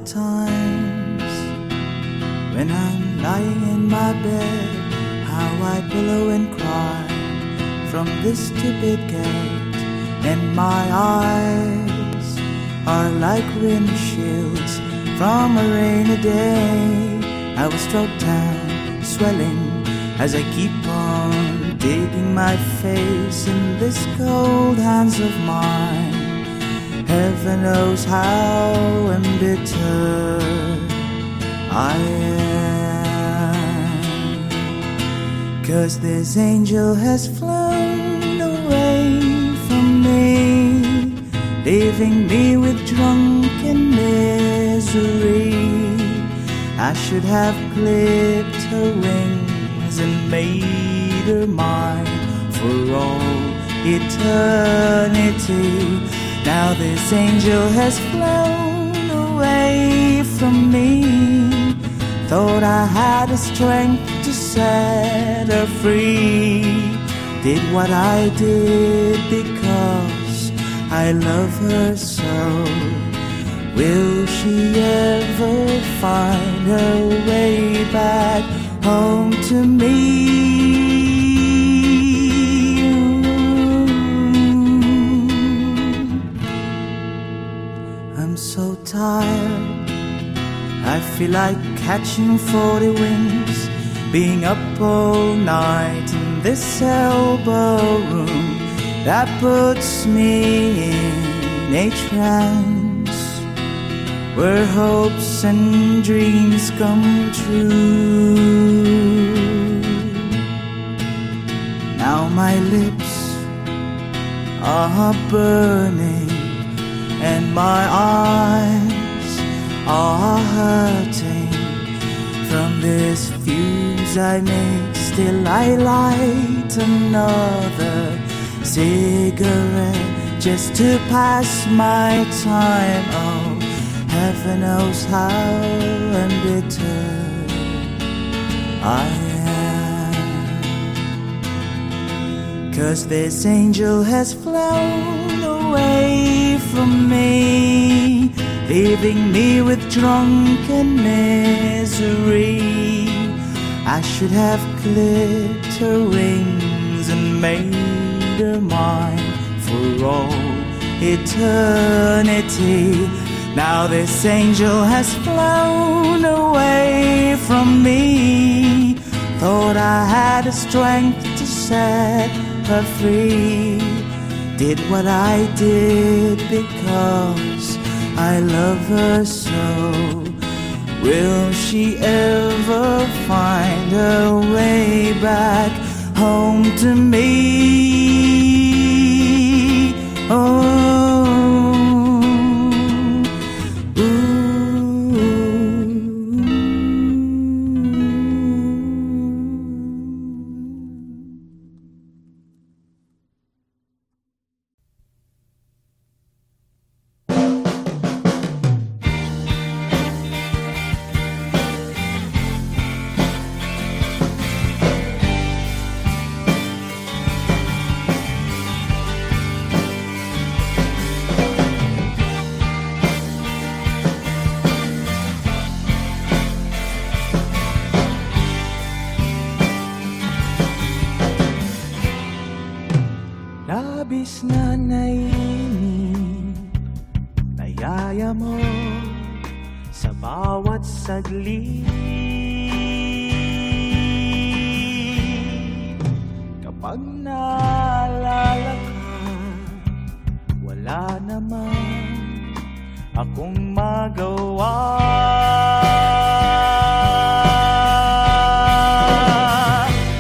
times when I'm lying in my bed, how I pillow and cry from this stupid gate, and my eyes are like windshields from a rainy day. I was struck down, swelling as I keep on digging my face in this cold hands of mine. Heaven knows how embittered I am, 'cause this angel has flown away from me, leaving me with drunken misery. I should have clipped her wings and made her mine for all eternity. Now this angel has flown away from me. Thought I had the strength to set her free. Did what I did because I love her so. Will she ever find her way back home to me? I'm so tired, I feel like catching 40 wings, being up all night in this elbow room that puts me in a trance, where hopes and dreams come true. Now my lips are burning and my eyes are hurting from this fuse I make. Still I light another cigarette just to pass my time. Oh, heaven knows how embittered I am, 'cause this angel has flown away from me, leaving me with drunken misery. I should have clipped her wings and made her mine for all eternity. Now this angel has flown away from me. Thought I had the strength to set her free. Did what I did because I love her so. Will she ever find her way back home to me? Oh, labis na naiinip, nayaya mo sa bawat saglit. Kapag naalala ka, wala naman akong magawa.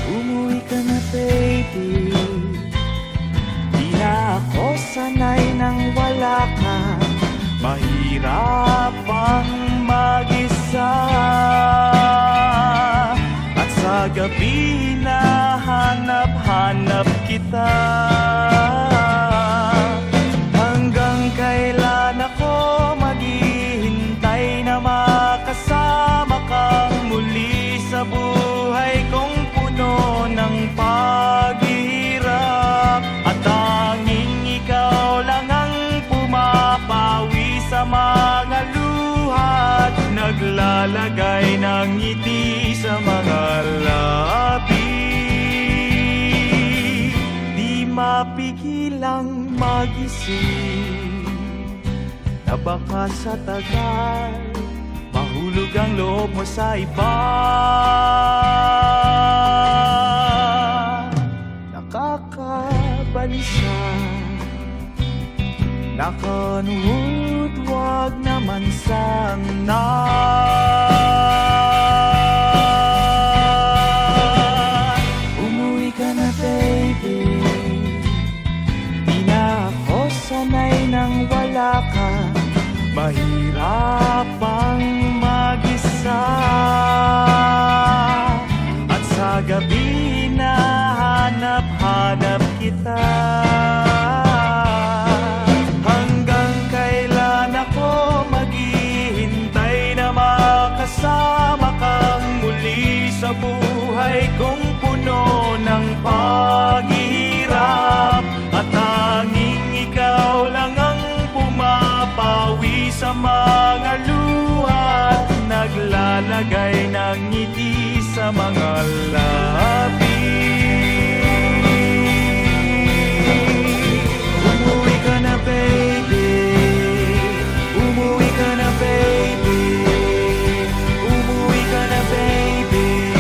Umuwi ka na, baby, di na ako sanay nang wala ka. Mahirap ang mag-isa, at sa gabi na hanap-hanap kita. Hanggang kailan ako maghihintay na makasama kang muli sa buhay kong puno ng paghihirap. At tanging ikaw lang ang pumapawi sa mga luha mapigilang magising, na baka sa tagal mahulog ang loob mo sa iba. Nakakabalisa, nakanuhod, wag naman sana. Umuwi ka na baby, di na ako sanay nang wala ka. Mahirap ang mag-isa, at sa gabi na hanap-hanap kita. Hanggang kailan ako maghihintay na makasama kang muli sa buhay kong puno ng paghihirap, at tanging ikaw lang ang pumapawi sa mga luha at naglalagay ng ngiti sa mga labi. Umuwi ka na baby, umuwi ka na baby, umuwi ka na baby.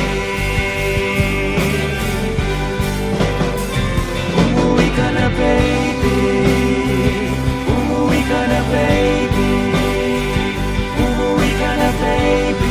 Umuwi ka na baby, umuwi ka na baby, umuwi ka na baby.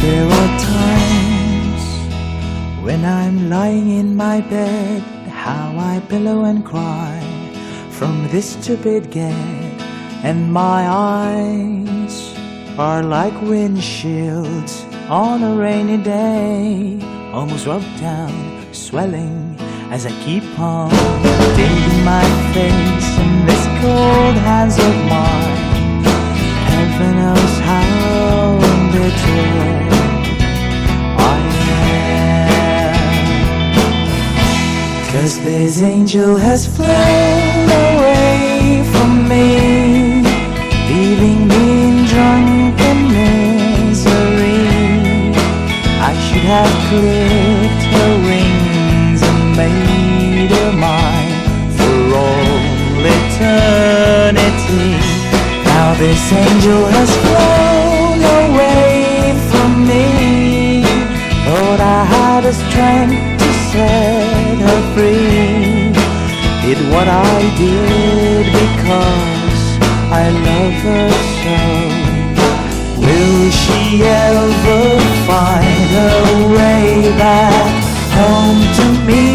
There are times when I'm lying in my bed, how I pillow and cry from this stupid gate, and my eyes are like windshields on a rainy day, almost rubbed down, swelling as I keep on digging my face in this cold hands of mine. Heaven knows how bitter I am, 'cause this angel has flown away from me, leaving me in drunken misery. I should have clipped her wings and made her mine for all eternity. Now this angel has flown away from me, thought I had the strength to set her free. Did what I did because I love her so. Will she ever find her way back home to me?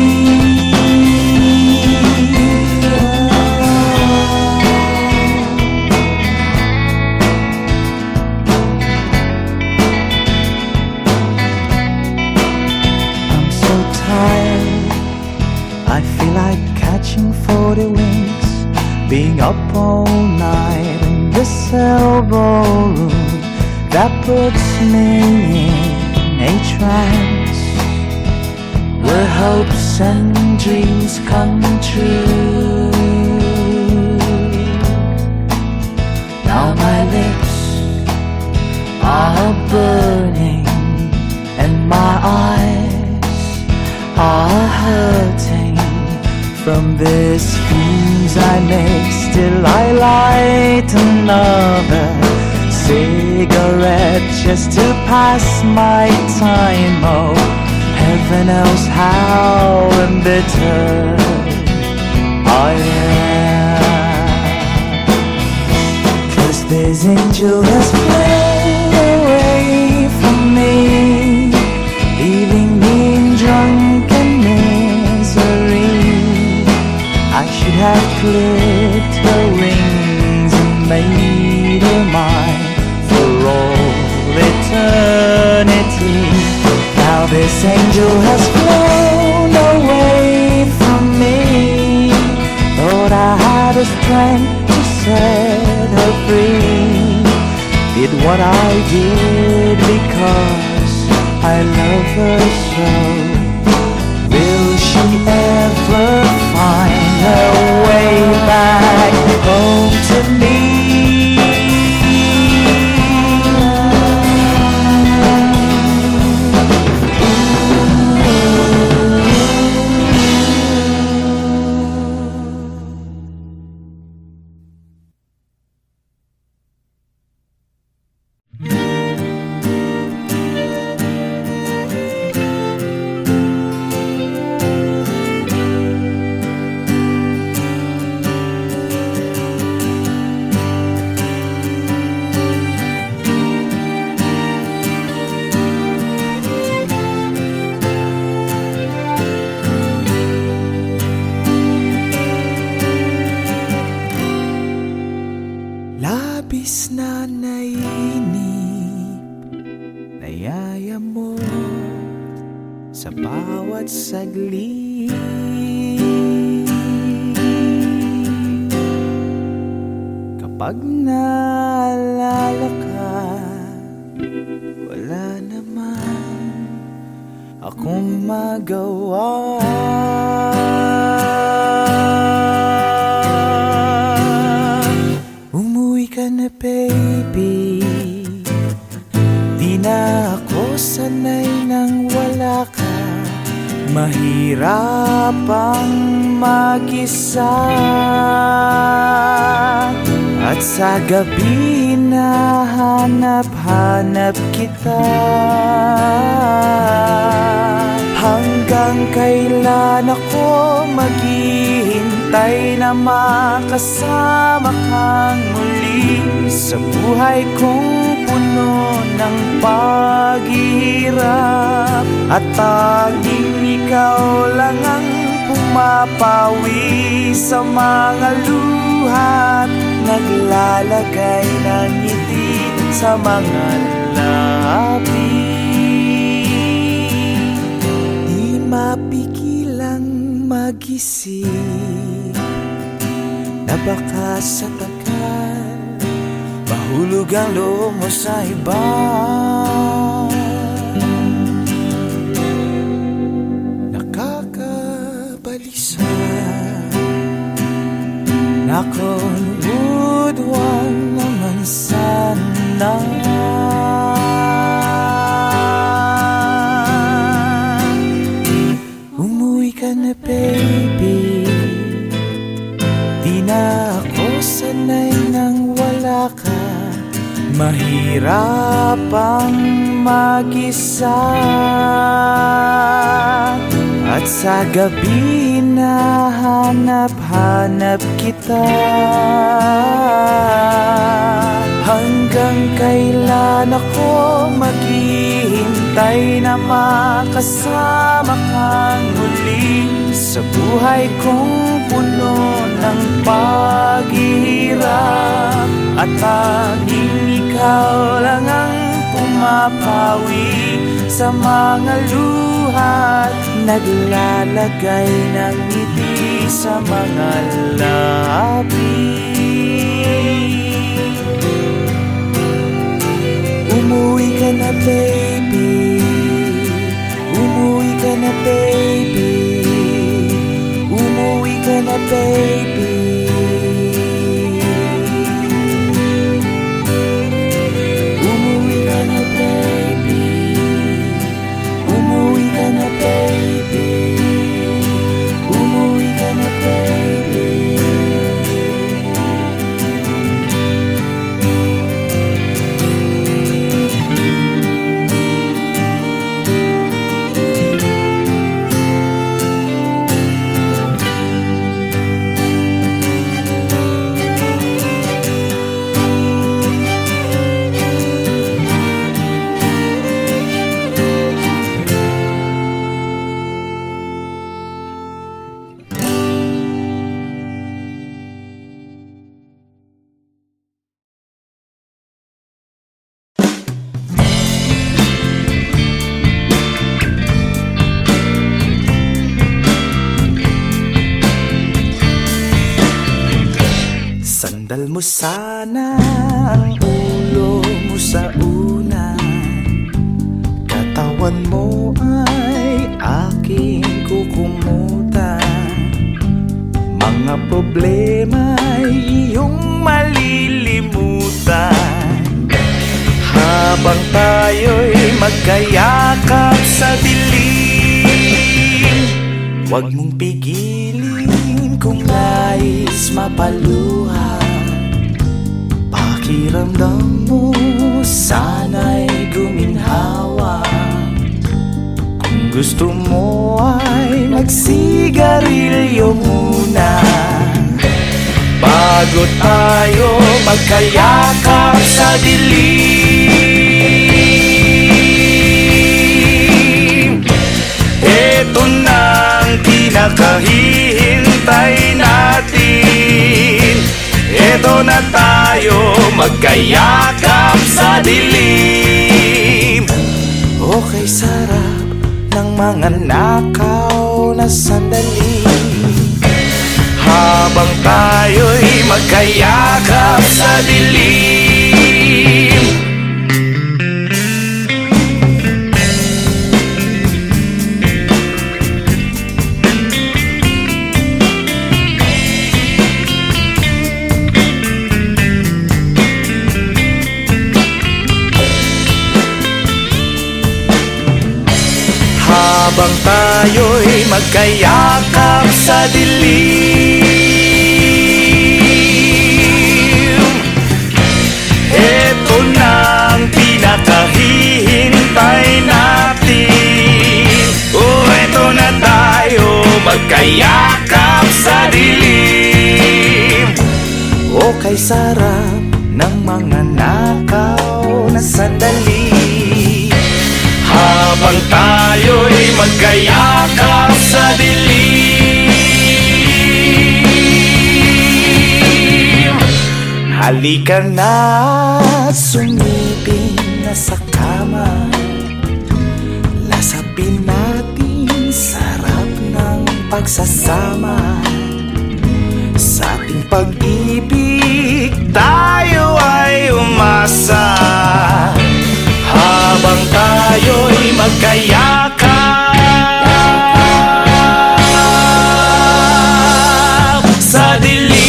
like catching 40 winks, being up all night in the elbow room that puts me in a trance, where hopes and dreams come true. Now my lips are burning and my eyes are hurting from these fumes I make. Still I light another cigarette just to pass my time. Oh, heaven knows how embittered I am, 'cause this angel has flown away from me, leaving me in drunken misery. I should have clipped her wings and made her mine for all eternity. Now this angel has flown away from me. Thought I had the strength to set her free. Did what I did because I love her so. Will she ever find her way back home to me? Labis na nainip, nayaya mo sa bawat saglit. Kapag naalala ka, wala naman akong magawa. Baby, di na ako sanay nang wala ka. Mahirap ang mag-isa, at sa gabi nahanap-hanap kita. Hanggang kailan ako maghihintay na makasama kang muli sa buhay kong puno ng paghihirap, at tanging ikaw lang ang pumapawi sa mga luha't naglalagay ng ngiti sa mga labi. Di mapigilang mag-isip na baka sa tagal mahulog ang loob mo sa iba. Nakakabalisa na kung wag naman sana. Umuwi ka na baby, di na ako sanay nang wala ka. Mahirap ang mag-isa, at sa gabi nahanap-hanap kita. Hanggang kailan ako maghihintay na makasama kang muli sa buhay kong puno ng paghihirap, at tanging ikaw lang ang pumapawi sa mga luha't naglalagay ng ngiti mga labi. Umuwi ka na baby, umuwi ka na baby, umuwi ka na baby. Umuwi ka na baby, umuwi ka na baby, umuwi ka na baby. Sandal mo sana ang ulo mo sa unan, katawan mo ay aking kukumutan. Mga problema'y iyong malilimutan habang tayo'y magkayakap sa dilim. Huwag mong pigilin kung nais mapaluha. Pakiramdam mo sana'y guminhawa. Kung gusto mo ay magsigarilyo muna bago tayo magkayakap sa dilim. Eto na ang pinakahihintay natin. Eto na tayo magkayakap sa dilim. Okay, sarap ng mga nakaw na sandali habang tayo'y magkayakap sa dilim. Habang tayo'y magkayakap sa dilim. Eto na ang pinakahihintay natin. Eto na tayo magkayakap sa dilim. Okay, sarap ng mga nakaw na sandali habang tayo'y magkayakap sa dilim. Halika na, sumipin na sa kama. Lasapin natin sarap ng pagsasama. Sa ating pag-ibig tayo ay umasa habang tayo'y magkayakap sa dilim.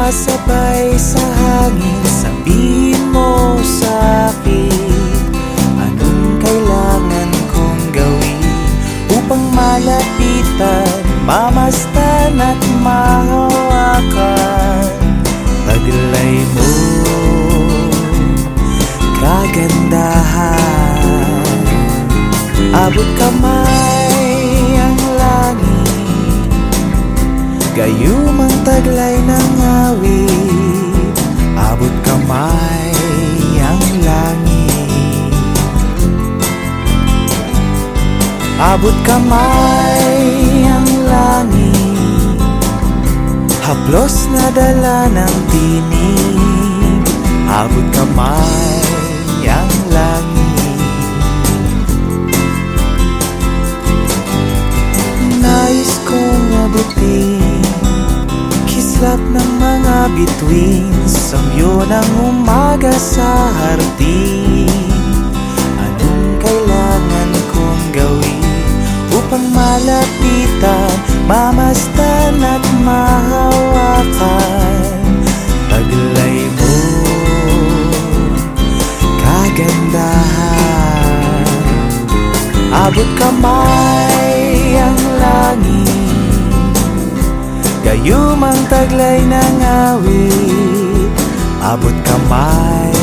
sumasabay sa hangin. Sabihin mo sa'kin anong kailangan kong gawin upang malapit malapitan, mamastan at mahawakan. Taglay mo, kagandahan. Abot kamay ang langit, gayumang taglay ng awit. Abot kamay ang langit, abot kamay ang langit. Haplos na dala ng tinig, abot kamay ang langit. Nais kong abutin kislap ng mga bituin, samyo ng umaga sa hardin. Anong kailangan kong gawin upang malapitan, mamastan at mahawakan? Taglay mo, kagandahan. Abot kamay ang langit, gayumang taglay ng awit. Abot kamay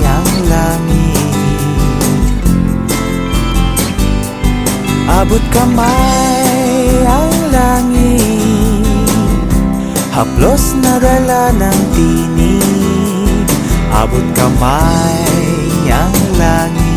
ang langit, abot kamay ang langit. Haplos na dala ng tinig, abot kamay ang langit.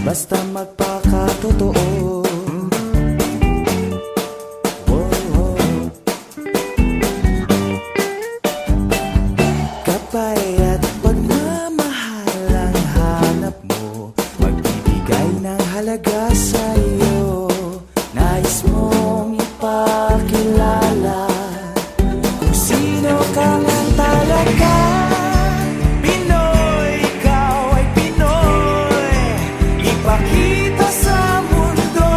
Basta magpakatotoo. Kapay at pagmamahal ang hanap mo, magbibigay ng halaga sa'yo. Nais mong ipakilala kung sino ka man talaga. Ipakita sa mundo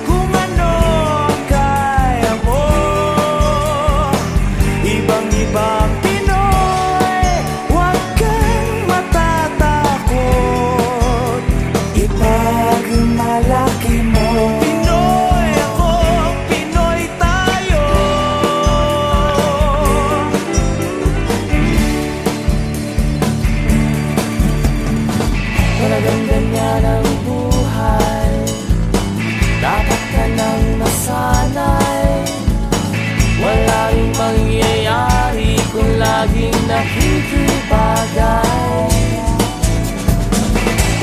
kung ano ang kaya mo. Ibang-ibang Pinoy, huwag kang matatakot. Ipagmalaki mo. Pinoy ako, Pinoy tayo. Talagang ganyan ang buhay, dapat ka nang nasanay. Wala rin mangyayari kung laging nakikibagay.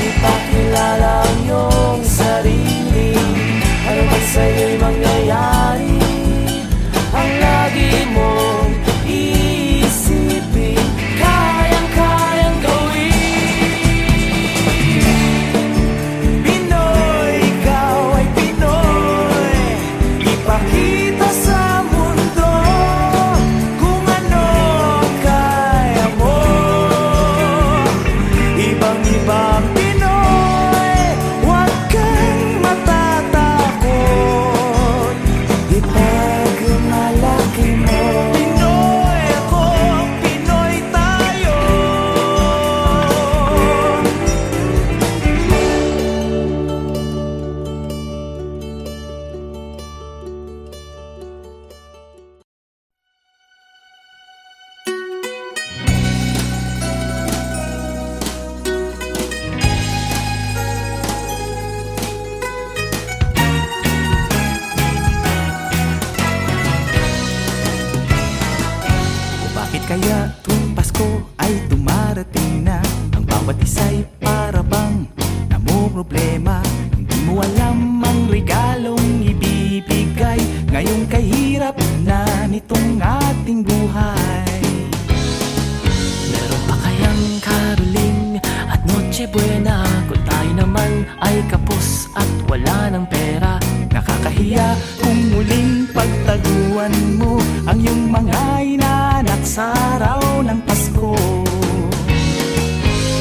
Ipakilala problema. Hindi mo alam ang regalong ibibigay ngayong kahirap na nitong ating buhay. Meron pa kayang karuling at Noche Buena kung tayo naman ay kapos at wala ng pera? Nakakahiya kung muling pagtaguan mo ang iyong mga inaanak sa araw ng Pasko.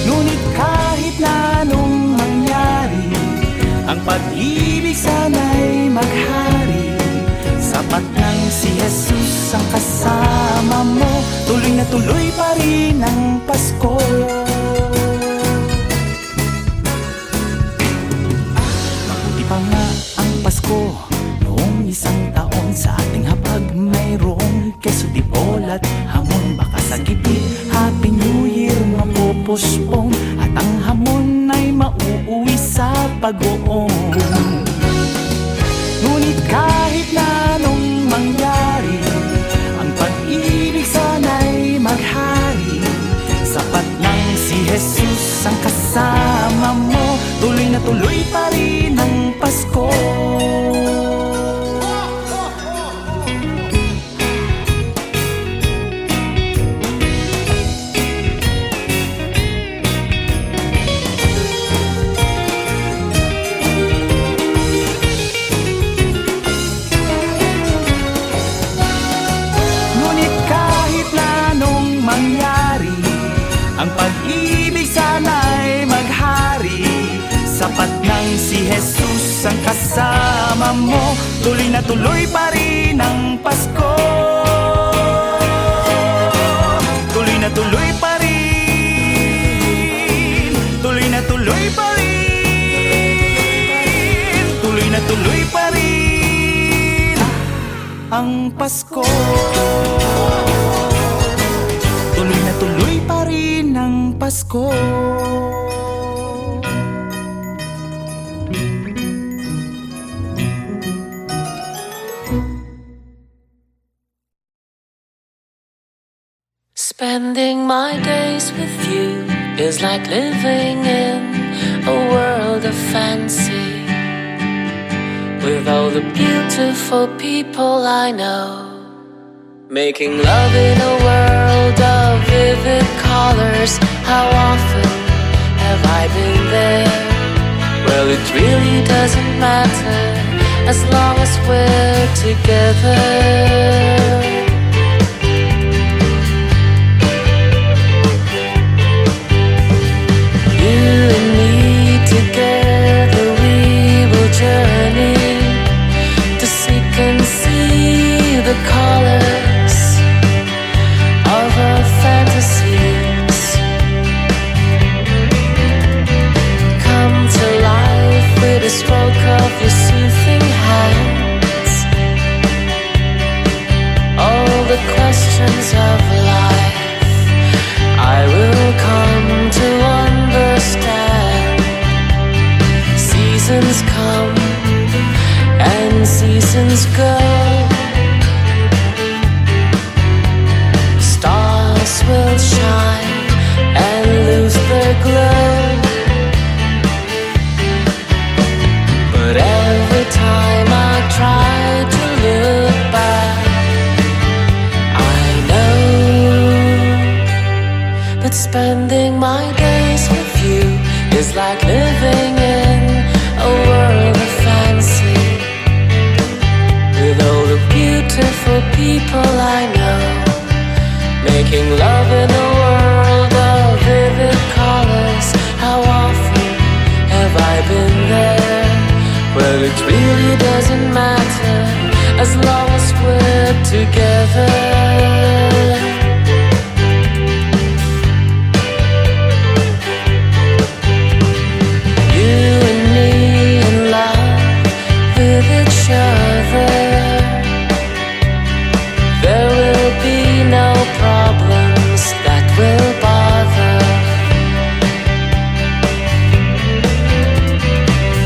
Ngunit kahit na anong mangyari, ang pag-ibig sana'y maghari. Sapat lang si Jesus ang kasama mo, tuloy na tuloy pa rin ang Pasko. Mabuti pa nga ang Pasko noong isang taon, sa ating hapag mayroong keso di bola at hamon. Baka sa gitid Happy New Year mapupuspong at ang hamon ay mauuwi sa pag-uong. Ngunit kahit na anong mangyari, ang pag-ibig sana'y maghari. Sapat lang si Jesus ang kasama mo, tuloy na tuloy pa rin ang Pasko. Ang pag-ibig sana'y maghari. Sapat lang si Jesus ang kasama mo, tuloy na tuloy pa rin ang Pasko. Tuloy na tuloy pa rin, tuloy na tuloy pa rin, tuloy na tuloy pa rin ang Pasko. Tuloy na tuloy pa rin ang Pasko. Spending my days with you is like living in a world of fancy, with all the beautiful people I know, making love in a world of vivid colors. How often have I been there? Well, it really doesn't matter as long as we're together. Together we will journey to seek and see the colors of our fantasies come to life with a stroke of your soothing hands. All the questions of life I will come to understand. Seasons come and seasons go. Stars will shine and lose their glow. But every time I try to look back, I know that spending my days with you is like living in a world of fancy, with all the beautiful people I know, making love in a world of vivid colors. How often have I been there? Well, it really doesn't matter as long as we're together. There will be no problems that will bother.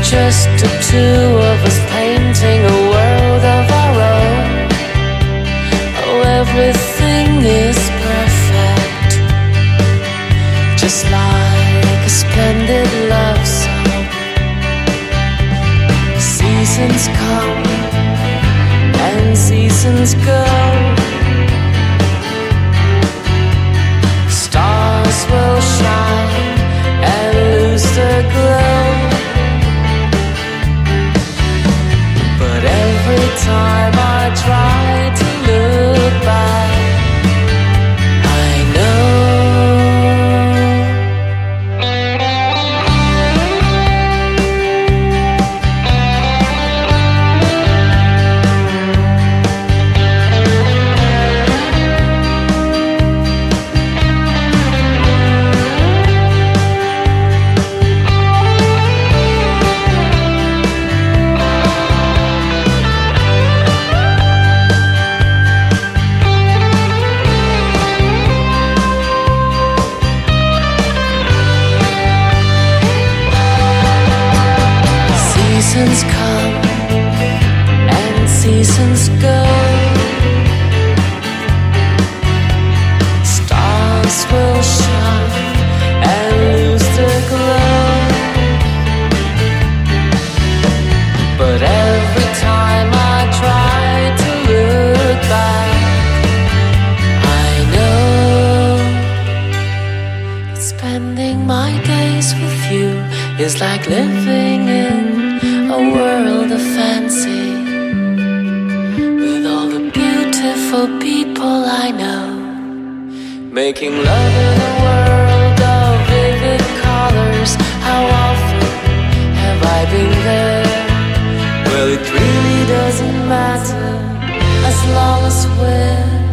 Just the two of us painting a world of our own. Oh, everything is perfect, just like a splendid love song. Seasons come and seasons go. Stars will shine and lose their glow. But every time I try to look back, I know seasons come and seasons go. Stars will shine and lose their glow. But every time I try to look back, I know that spending my days with you is like living in a world of fancy, with all the beautiful people I know, making love in a world of vivid colors. How often have I been there? Well, it really doesn't matter as long as we're